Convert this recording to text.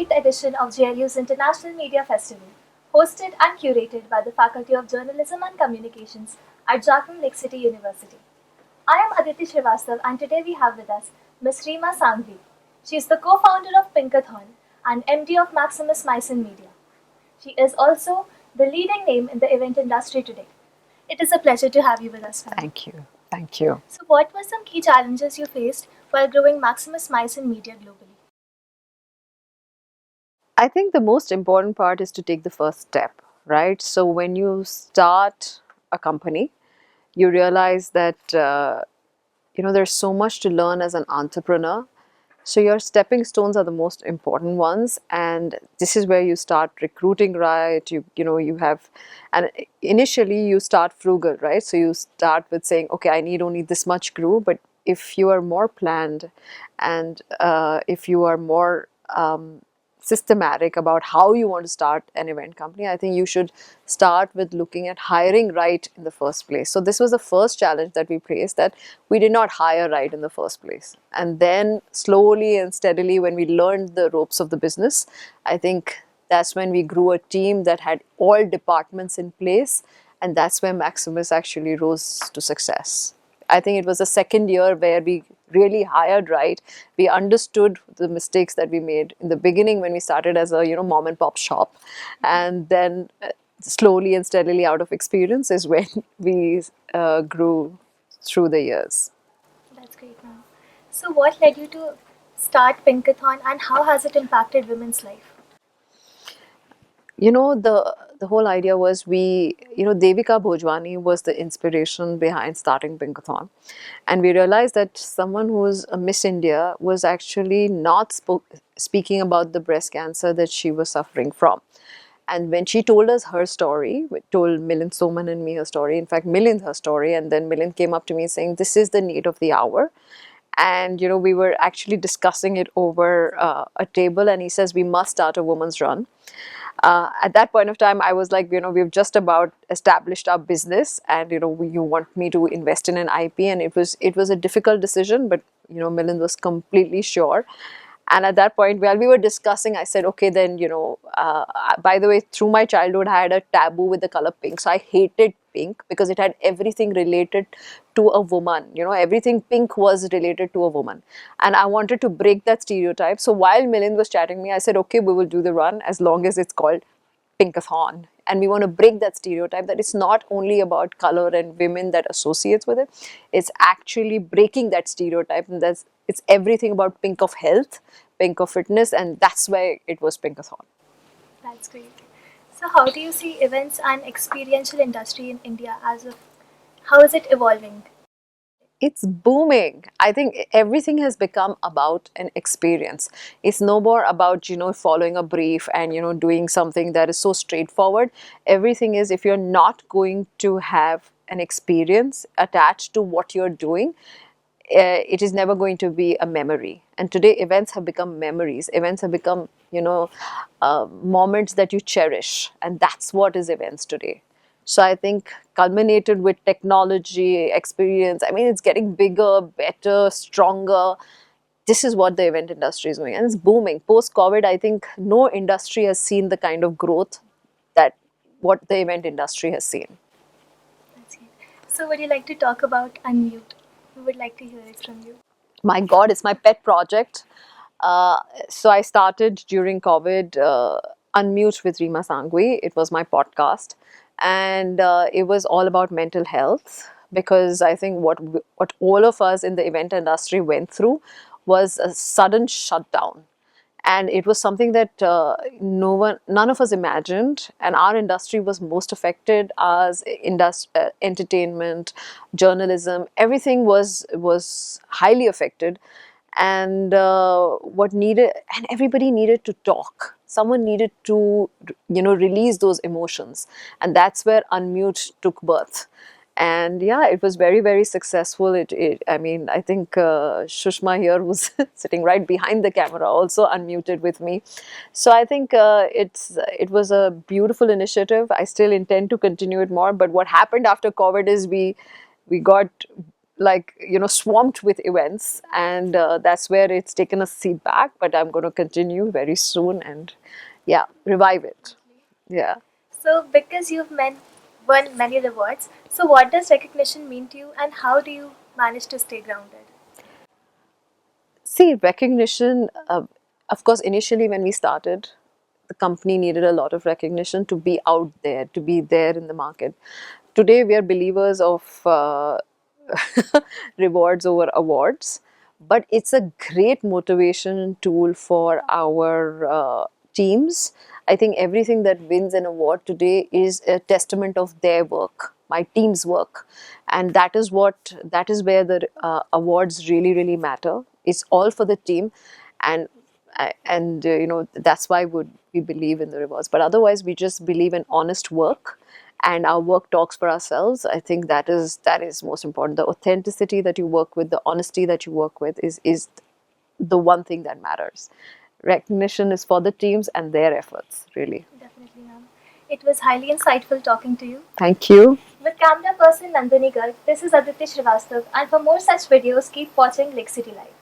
8th edition of JLU's International Media Festival, hosted and curated by the Faculty of Journalism and Communications at Jharkhand Lakecity University. I am Aditi Shrivastava, and today we have with us Ms. Reema Sanghavi. She is the co-founder of Pinkathon and MD of Maximus MICE Media. She is also the leading name in the event industry today. It is a pleasure to have you with us, ma'am. Thank you. Thank you. So, what were some key challenges you faced while growing Maximus MICE Media globally? I think the most important part is to take the first step, right? So when you start a company, you realize that there's so much to learn as an entrepreneur. So your stepping stones are the most important ones, and this is where you start recruiting, right? You have, and initially you start frugal, right? So you start with saying, okay, I need only this much crew, but if you are more planned, and if you are more systematic about how you want to start an event company, I think you should start with looking at hiring right in the first place. So this was the first challenge that we faced, that we did not hire right in the first place. And then slowly and steadily, when we learned the ropes of the business, I think that's when we grew a team that had all departments in place, and that's where Maximus actually rose to success. I think it was the second year where we really hired right. We understood the mistakes that we made in the beginning when we started as a mom and pop shop, and then slowly and steadily out of experience is when we grew through the years. That's great, ma'am. So, what led you to start Pinkathon and how has it impacted women's life? The whole idea was Devika Bhojwani was the inspiration behind starting Pinkathon, and we realized that someone who was a Miss India was actually not speaking about the breast cancer that she was suffering from. And when she told us her story, told Milind Soman and me her story, in fact Milind her story, and then Milind came up to me saying, this is the need of the hour. And we were actually discussing it over a table, and he says, we must start a women's run. At that point of time, I was like, we've just about established our business, and you want me to invest in an IP, and it was a difficult decision, but Milind was completely sure. And at that point, while we were discussing, I said, okay, then, by the way, through my childhood, I had a taboo with the color pink. So I hated pink because it had everything related to a woman. Everything pink was related to a woman. And I wanted to break that stereotype. So while Milind was chatting me, I said, okay, we will do the run as long as it's called Pinkathon. And we want to break that stereotype that it's not only about color and women that associates with it. It's actually breaking that stereotype, and it's everything about pink of health, pink of fitness, and that's why it was Pinkathon. That's great. So, how do you see events and experiential industry in India how is it evolving? It's booming. I think everything has become about an experience. It's no more about, following a brief and, doing something that is so straightforward. Everything is, if you're not going to have an experience attached to what you're doing, it is never going to be a memory. And today events have become memories. Events have become, moments that you cherish. And that's what is events today. So I think culminated with technology, experience, I mean, it's getting bigger, better, stronger. This is what the event industry is doing, and it's booming. Post-COVID, I think no industry has seen the kind of growth that what the event industry has seen. That's great. So, would you like to talk about Unmute? We would like to hear it from you. My God, it's my pet project. So I started during COVID, Unmute with Reema Sanghavi. It was my podcast, and it was all about mental health, because I think what all of us in the event industry went through was a sudden shutdown. And it was something that none of us imagined, and our industry was most affected. As entertainment, journalism, everything was highly affected, and and everybody needed to talk. Someone needed to release those emotions, and that's where Unmute took birth. And yeah, it was very, very successful. I mean, I think Shushma here, who's sitting right behind the camera, also unmuted with me. So I think it was a beautiful initiative. I still intend to continue it more. But what happened after COVID is we got like swamped with events, and that's where it's taken a seat back. But I'm going to continue very soon, and yeah, revive it. Yeah. So, because won many rewards, so what does recognition mean to you, and how do you manage to stay grounded? See, recognition, of course, initially when we started, the company needed a lot of recognition to be out there, to be there in the market. Today, we are believers of rewards over awards, but it's a great motivation tool for our teams. I think everything that wins an award today is a testament of their work, my team's work, and that is where the awards really matter. It's all for the team, and that's why would we believe in the rewards. But otherwise, we just believe in honest work, and our work talks for ourselves. I think that is most important. The authenticity that you work with, the honesty that you work with, is the one thing that matters. Recognition is for the teams and their efforts, really. Definitely, ma'am. It was highly insightful talking to you. Thank you. With camera person Nandini Garg, this is Aditi Shrivastava, and for more such videos, keep watching Lakecity Live.